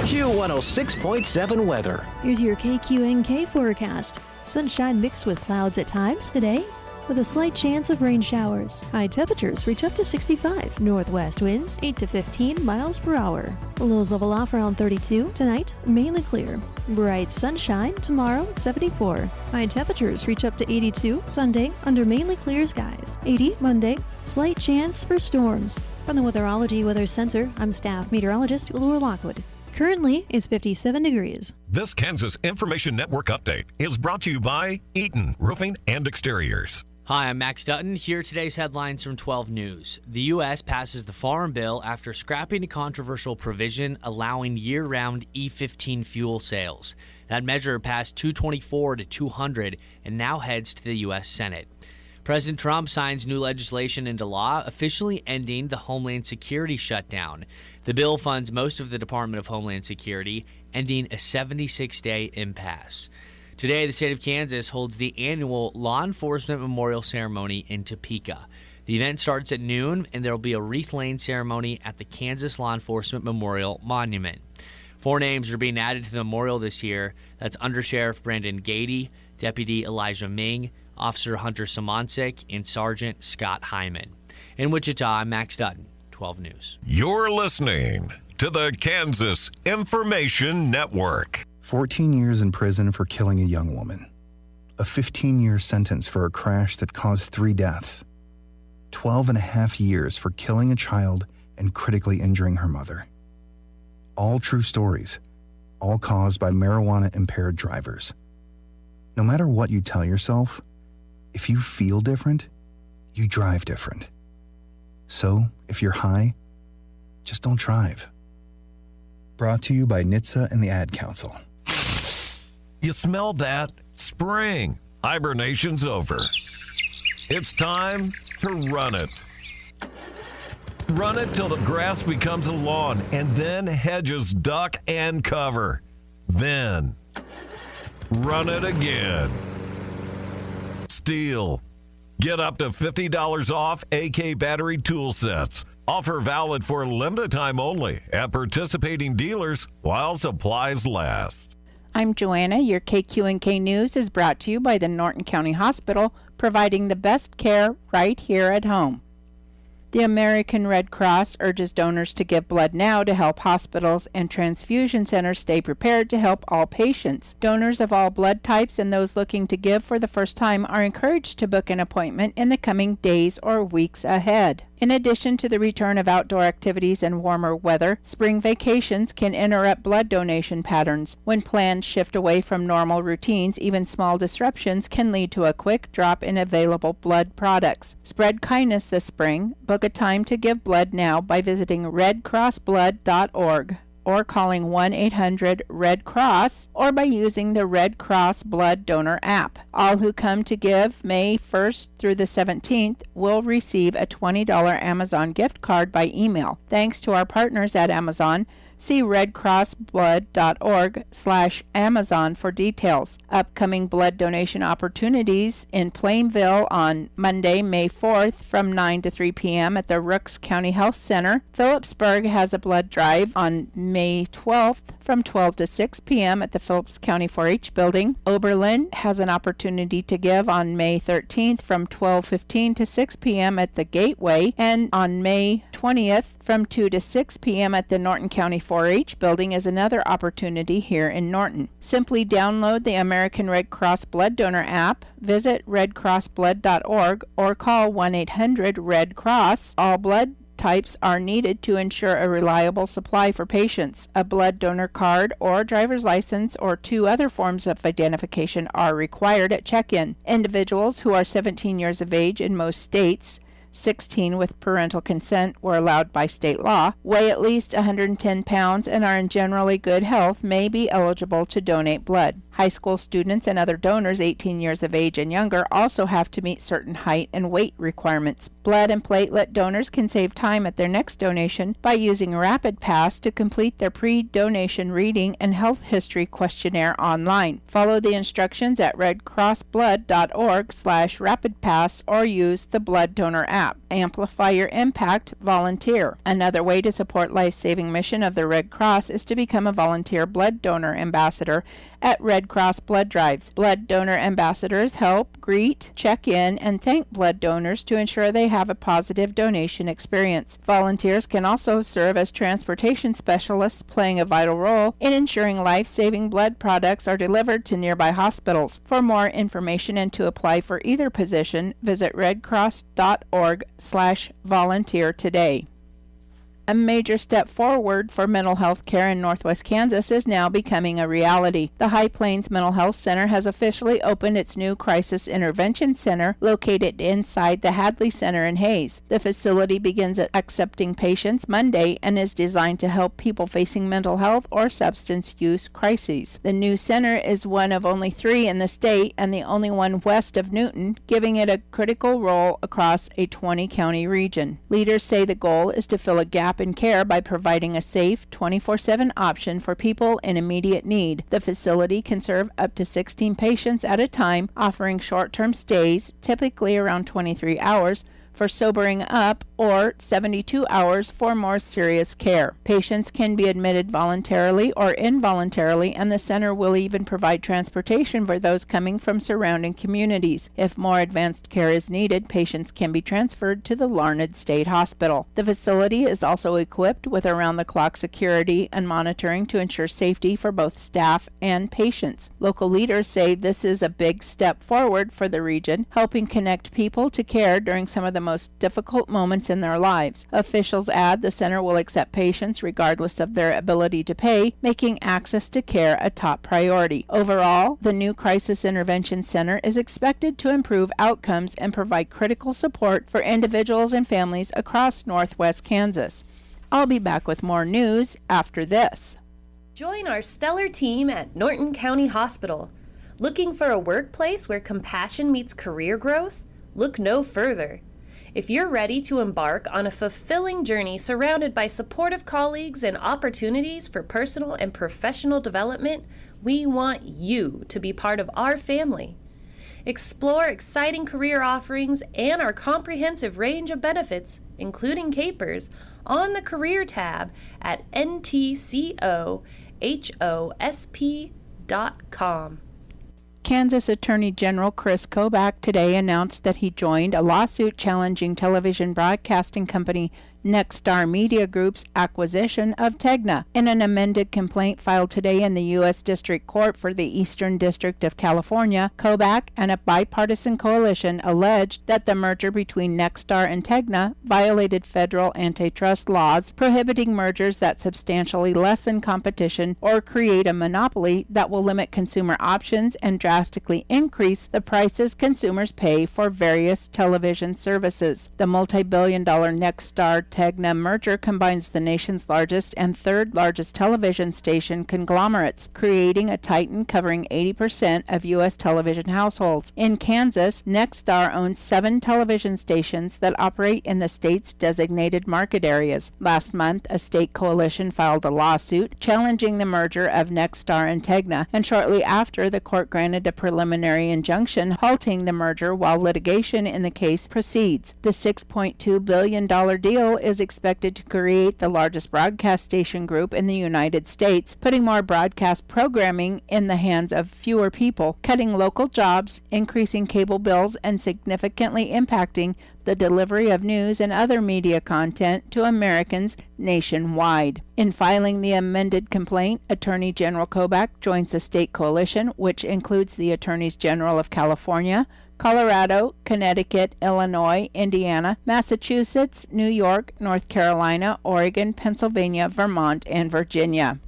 Q106.7 weather. Here's your KQNK forecast. Sunshine mixed with clouds at times today, with a slight chance of rain showers. High temperatures reach up to 65. Northwest winds 8 to 15 miles per hour. Lows level off around 32. Tonight, mainly clear. Bright sunshine tomorrow, 74. High temperatures reach up to 82. Sunday, under mainly clear skies. 80 Monday. Slight chance for storms. From the Weatherology Weather Center, I'm staff meteorologist Laura Lockwood. Currently, it's 57 degrees. This Kansas Information Network update is brought to you by Eaton Roofing and Exteriors. Hi, I'm Max Dutton. Here are today's headlines from 12 News. The U.S. passes the Farm Bill after scrapping a controversial provision allowing year-round E15 fuel sales. That measure passed 224 to 200 and now heads to the U.S. Senate. President Trump signs new legislation into law, officially ending the Homeland Security shutdown. The bill funds most of the Department of Homeland Security, ending a 76-day impasse. Today, the state of Kansas holds the annual Law Enforcement Memorial Ceremony in Topeka. The event starts at noon, and there will be a wreath-laying ceremony at the Kansas Law Enforcement Memorial Monument. 4 names are being added to the memorial this year. That's Undersheriff Brandon Gady, Deputy Elijah Ming, Officer Hunter Simoncic, and Sergeant Scott Hyman. In Wichita, I'm Max Dutton, 12 News. You're listening to the Kansas Information Network. 14 years in prison for killing a young woman. A 15-year sentence for a crash that caused 3 deaths. 12 and a half years for killing a child and critically injuring her mother. All true stories, all caused by marijuana-impaired drivers. No matter what you tell yourself, if you feel different, you drive different. So, if you're high, just don't drive. Brought to you by NHTSA and the Ad Council. You smell that? Spring. Hibernation's over. It's time to run it. Run it till the grass becomes a lawn and then hedges duck and cover. Then, run it again. Steel. Get up to $50 off AK battery tool sets. Offer valid for limited time only at participating dealers while supplies last. I'm Joanna. Your KQNK News is brought to you by the Norton County Hospital, providing the best care right here at home. The American Red Cross urges donors to give blood now to help hospitals and transfusion centers stay prepared to help all patients. Donors of all blood types and those looking to give for the first time are encouraged to book an appointment in the coming days or weeks ahead. In addition to the return of outdoor activities and warmer weather, spring vacations can interrupt blood donation patterns. When plans shift away from normal routines, even small disruptions can lead to a quick drop in available blood products. Spread kindness this spring. Book a time to give blood now by visiting redcrossblood.org. or calling 1-800-RED-CROSS, or by using the Red Cross Blood Donor app. All who come to give May 1st through the 17th will receive a $20 Amazon gift card by email. Thanks to our partners at Amazon. See redcrossblood.org/Amazon for details. Upcoming blood donation opportunities in Plainville on Monday, May 4th from 9 to 3 p.m. at the Rooks County Health Center. Phillipsburg has a blood drive on May 12th from 12 to 6 p.m. at the Phillips County 4-H building. Oberlin has an opportunity to give on May 13th from 12:15 to 6 p.m. at the Gateway, and on May 20th from 2 to 6 p.m. at the Norton County 4-H building is another opportunity here in Norton. Simply download the American Red Cross Blood Donor app, visit redcrossblood.org, or call 1-800-RED-CROSS. All blood types are needed to ensure a reliable supply for patients. A blood donor card or driver's license or 2 other forms of identification are required at check-in. Individuals who are 17 years of age in most states, 16 with parental consent were allowed by state law, weigh at least 110 pounds and are in generally good health may be eligible to donate blood. High school students and other donors 18 years of age and younger also have to meet certain height and weight requirements. Blood and platelet donors can save time at their next donation by using Rapid Pass to complete their pre-donation reading and health history questionnaire online. Follow the instructions at redcrossblood.org/rapidpass or use the blood donor app. amplify your impact, volunteer. Another way to support life-saving mission of the Red Cross is to become a volunteer blood donor ambassador at Red Cross blood drives. Blood donor ambassadors help greet, check in, and thank blood donors to ensure they have a positive donation experience. Volunteers can also serve as transportation specialists, playing a vital role in ensuring life-saving blood products are delivered to nearby hospitals. For more information and to apply for either position, visit redcross.org/volunteer today. A major step forward for mental health care in Northwest Kansas is now becoming a reality. The High Plains Mental Health Center has officially opened its new Crisis Intervention Center located inside the Hadley Center in Hayes. The facility begins accepting patients Monday and is designed to help people facing mental health or substance use crises. The new center is one of only 3 in the state and the only one west of Newton, giving it a critical role across a 20-county region. Leaders say the goal is to fill a gap in care by providing a safe 24/7 option for people in immediate need. The facility can serve up to 16 patients at a time, offering short-term stays, typically around 23 hours, for sobering up or 72 hours for more serious care. Patients can be admitted voluntarily or involuntarily, and the center will even provide transportation for those coming from surrounding communities. If more advanced care is needed, patients can be transferred to the Larned State Hospital. The facility is also equipped with around-the-clock security and monitoring to ensure safety for both staff and patients. Local leaders say this is a big step forward for the region, helping connect people to care during some of the most difficult moments in their lives. Officials add the center will accept patients regardless of their ability to pay, making access to care a top priority. Overall, the new Crisis Intervention Center is expected to improve outcomes and provide critical support for individuals and families across Northwest Kansas. I'll be back with more news after this. Join our stellar team at Norton County Hospital. Looking for a workplace where compassion meets career growth? Look no further. If you're ready to embark on a fulfilling journey surrounded by supportive colleagues and opportunities for personal and professional development, we want you to be part of our family. Explore exciting career offerings and our comprehensive range of benefits, including capers, on the Career tab at ntcohosp.com. Kansas Attorney General Chris Kobach today announced that he joined a lawsuit challenging television broadcasting company Nexstar Media Group's acquisition of Tegna. In an amended complaint filed today in the U.S. District Court for the Eastern District of California, Kobach and a bipartisan coalition alleged that the merger between Nexstar and Tegna violated federal antitrust laws prohibiting mergers that substantially lessen competition or create a monopoly that will limit consumer options and drastically increase the prices consumers pay for various television services. The multi-billion-dollar Nexstar Tegna merger combines the nation's largest and third largest television station conglomerates, creating a titan covering 80% of U.S. television households. In Kansas, Nexstar owns 7 television stations that operate in the state's designated market areas. Last month, a state coalition filed a lawsuit challenging the merger of Nexstar and Tegna, and shortly after, the court granted a preliminary injunction halting the merger while litigation in the case proceeds. The $6.2 billion deal is expected to create the largest broadcast station group in the United States, putting more broadcast programming in the hands of fewer people, cutting local jobs, increasing cable bills, and significantly impacting the delivery of news and other media content to Americans nationwide. In filing the amended complaint, Attorney General Kobach joins the state coalition, which includes the Attorneys General of California, Colorado, Connecticut, Illinois, Indiana, Massachusetts, New York, North Carolina, Oregon, Pennsylvania, Vermont, and Virginia.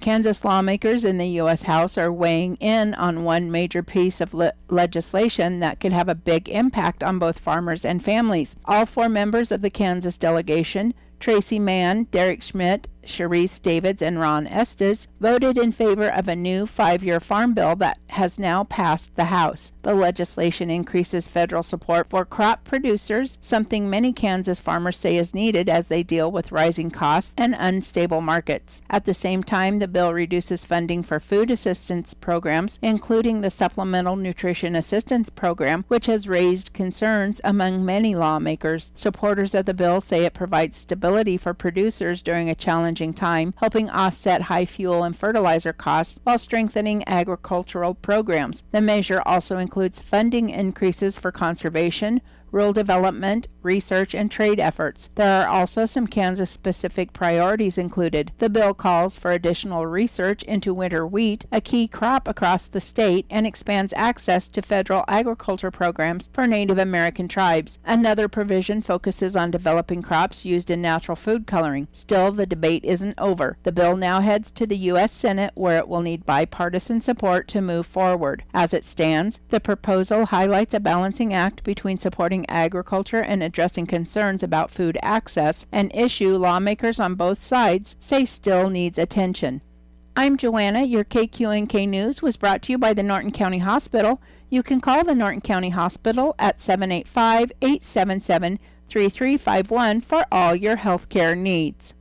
Kansas lawmakers in the U.S. House are weighing in on one major piece of legislation that could have a big impact on both farmers and families. All 4 members of the Kansas delegation, Tracy Mann, Derek Schmidt, Sharice Davids and Ron Estes, voted in favor of a new 5-year farm bill that has now passed the House. The legislation increases federal support for crop producers, something many Kansas farmers say is needed as they deal with rising costs and unstable markets. At the same time, the bill reduces funding for food assistance programs, including the Supplemental Nutrition Assistance Program, which has raised concerns among many lawmakers. Supporters of the bill say it provides stability for producers during a challenging time, helping offset high fuel and fertilizer costs while strengthening agricultural programs. The measure also includes funding increases for conservation, rural development, research, and trade efforts. There are also some Kansas-specific priorities included. The bill calls for additional research into winter wheat, a key crop across the state, and expands access to federal agriculture programs for Native American tribes. Another provision focuses on developing crops used in natural food coloring. Still, the debate isn't over. The bill now heads to the U.S. Senate, where it will need bipartisan support to move forward. As it stands, the proposal highlights a balancing act between supporting agriculture and addressing concerns about food access, an issue lawmakers on both sides say still needs attention. I'm Joanna. Your KQNK News was brought to you by the Norton County Hospital. You can call the Norton County Hospital at 785-877-3351 for all your healthcare needs.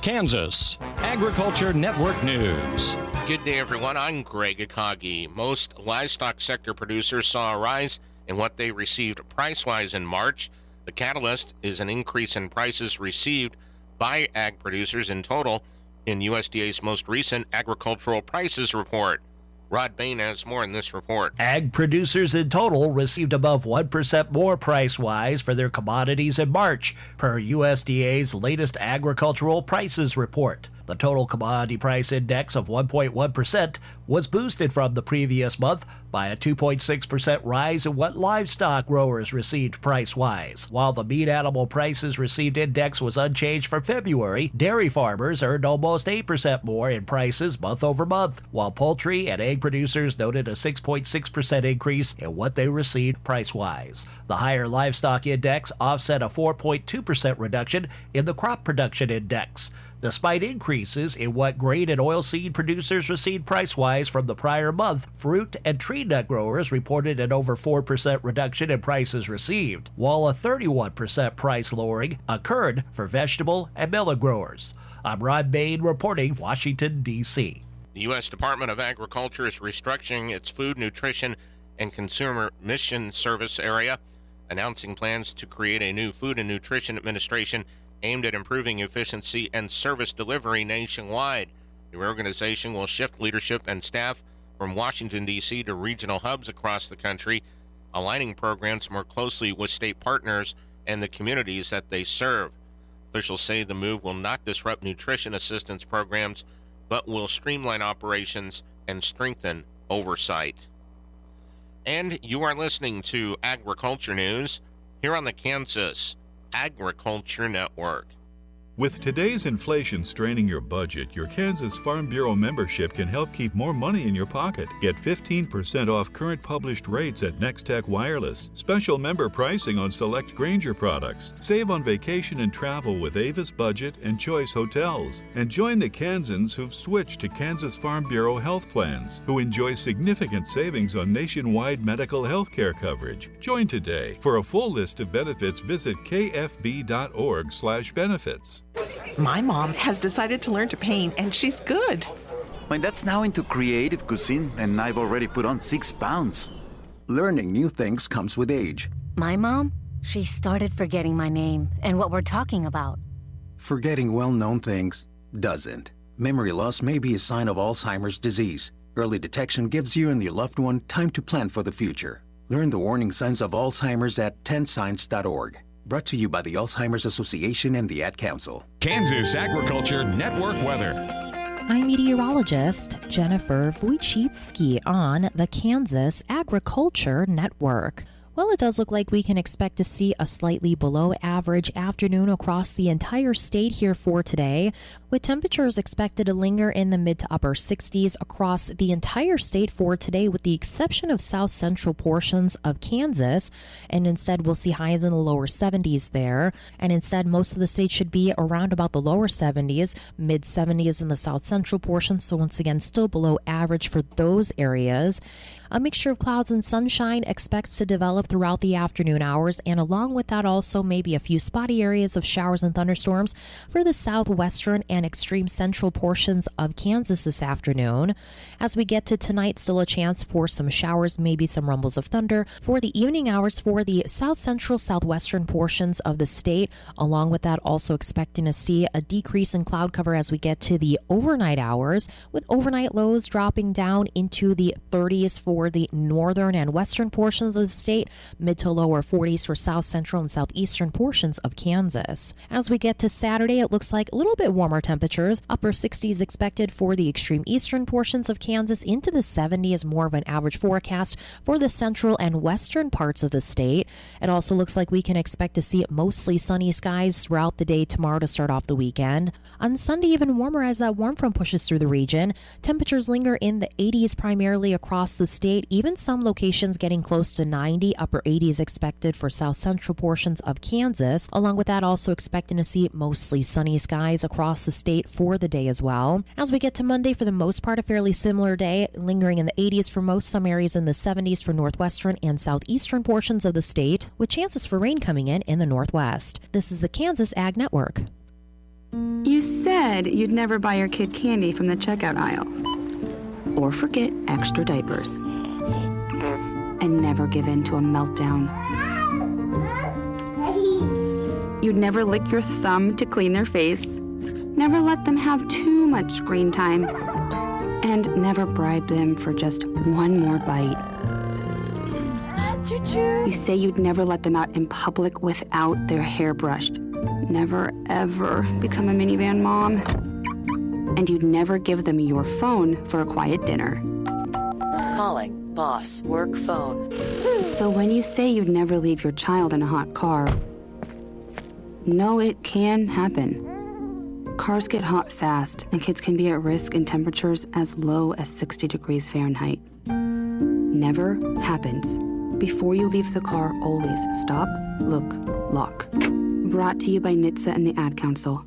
Kansas Agriculture Network News. Good day, everyone. I'm Greg Akagi. Most livestock sector producers saw a rise in what they received price-wise in March. The catalyst is an increase in prices received by ag producers in total in USDA's most recent agricultural prices report. Rod Bain has more in this report. Ag producers in total received above 1% more price-wise for their commodities in March, per USDA's latest agricultural prices report. The total commodity price index of 1.1% was boosted from the previous month by a 2.6% rise in what livestock growers received price-wise. While the meat animal prices received index was unchanged for February, dairy farmers earned almost 8% more in prices month over month, while poultry and egg producers noted a 6.6% increase in what they received price-wise. The higher livestock index offset a 4.2% reduction in the crop production index. Despite increases in what grain and oilseed producers received price-wise from the prior month, fruit and tree nut growers reported an over 4% reduction in prices received, while a 31% price lowering occurred for vegetable and melon growers. I'm Rod Bain reporting, Washington, D.C. The U.S. Department of Agriculture is restructuring its Food, Nutrition, and Consumer Mission Service area, announcing plans to create a new Food and Nutrition Administration aimed at improving efficiency and service delivery nationwide. The reorganization will shift leadership and staff from Washington, D.C. to regional hubs across the country, aligning programs more closely with state partners and the communities that they serve. Officials say the move will not disrupt nutrition assistance programs, but will streamline operations and strengthen oversight. And you are listening to Agriculture News here on the Kansas Agriculture Network. With today's inflation straining your budget, your Kansas Farm Bureau membership can help keep more money in your pocket. Get 15% off current published rates at Nextech Wireless. Special member pricing on select Grainger products. Save on vacation and travel with Avis Budget and Choice Hotels. And join the Kansans who've switched to Kansas Farm Bureau health plans, who enjoy significant savings on nationwide medical health care coverage. Join today. For a full list of benefits, visit kfb.org/benefits. My mom has decided to learn to paint, and she's good. My dad's now into creative cuisine, and I've already put on 6 pounds. Learning new things comes with age. My mom, she started forgetting my name and what we're talking about. Forgetting well-known things doesn't. Memory loss may be a sign of Alzheimer's disease. Early detection gives you and your loved one time to plan for the future. Learn the warning signs of Alzheimer's at 10signs.org. Brought to you by the Alzheimer's Association and the Ad Council. Kansas Agriculture Network weather. I'm meteorologist Jennifer Wojcicki on the Kansas Agriculture Network. Well, it does look like we can expect to see a slightly below average afternoon across the entire state here for today, with temperatures expected to linger in the mid to upper 60s across the entire state for today, with the exception of south central portions of Kansas. And instead, we'll see highs in the lower 70s there. And instead, most of the state should be around about the lower 70s, mid 70s in the south central portions. So once again, still below average for those areas. A mixture of clouds and sunshine expects to develop throughout the afternoon hours, and along with that also maybe a few spotty areas of showers and thunderstorms for the southwestern and extreme central portions of Kansas this afternoon. As we get to tonight, still a chance for some showers, maybe some rumbles of thunder for the evening hours for the south central, southwestern portions of the state. Along with that, also expecting to see a decrease in cloud cover as we get to the overnight hours, with overnight lows dropping down into the 30s for the northern and western portions of the state, mid to lower 40s for south central and southeastern portions of Kansas. As we get to Saturday, it looks like a little bit warmer temperatures, upper 60s expected for the extreme eastern portions of Kansas, into the 70s, more of an average forecast for the central and western parts of the state. It also looks like we can expect to see mostly sunny skies throughout the day tomorrow to start off the weekend. On Sunday, even warmer as that warm front pushes through the region. Temperatures linger in the 80s primarily across the state, even some locations getting close to 90, upper 80s expected for south central portions of Kansas. Along with that, also expecting to see mostly sunny skies across the state for the day as well. As we get to Monday, for the most part, a fairly similar day, lingering in the 80s for most, some areas in the 70s for northwestern and southeastern portions of the state, with chances for rain coming in the northwest. This is the Kansas Ag Network. You said you'd never buy your kid candy from the checkout aisle, or forget extra diapers, and never give in to a meltdown. You'd never lick your thumb to clean their face, never let them have too much screen time, and never bribe them for just one more bite. You say you'd never let them out in public without their hair brushed, never ever become a minivan mom, and you'd never give them your phone for a quiet dinner. Calling boss work phone. So when you say you'd never leave your child in a hot car, no, it can happen. Cars get hot fast, and kids can be at risk in temperatures as low as 60 degrees Fahrenheit. Never happens. Before you leave the car, always stop, look, lock. Brought to you by NHTSA and the Ad Council.